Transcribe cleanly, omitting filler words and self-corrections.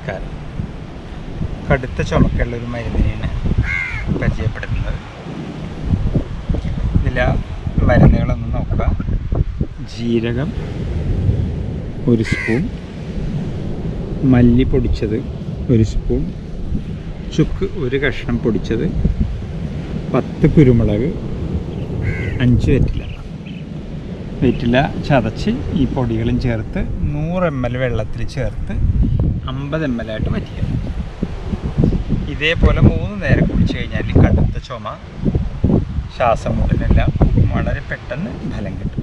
നമസ്കാരം. കടുത്ത ചുമക്കുള്ളൊരു മരുന്നിനെയാണ് പരിചയപ്പെടുത്തുന്നത്. ഇതിലെ മരുന്നുകളൊന്ന് നോക്കുക. ജീരകം 1 സ്പൂൺ, മല്ലി പൊടിച്ചത് 1 സ്പൂൺ, ചുക്ക് 1 കഷ്ണം പൊടിച്ചത്, 10 കുരുമുളക്, 5 വെറ്റില ചതച്ച് ഈ പൊടികളും ചേർത്ത് 100 ml വെള്ളത്തിൽ ചേർത്ത് 50 ml ആയിട്ട് വറ്റിക്കുക. ഇതേപോലെ 3 നേരം കുടിച്ചു കഴിഞ്ഞാൽ കടുത്ത ചുമ, ശ്വാസം മുട്ടലെല്ലാം വളരെ പെട്ടെന്ന് ഫലം കിട്ടും.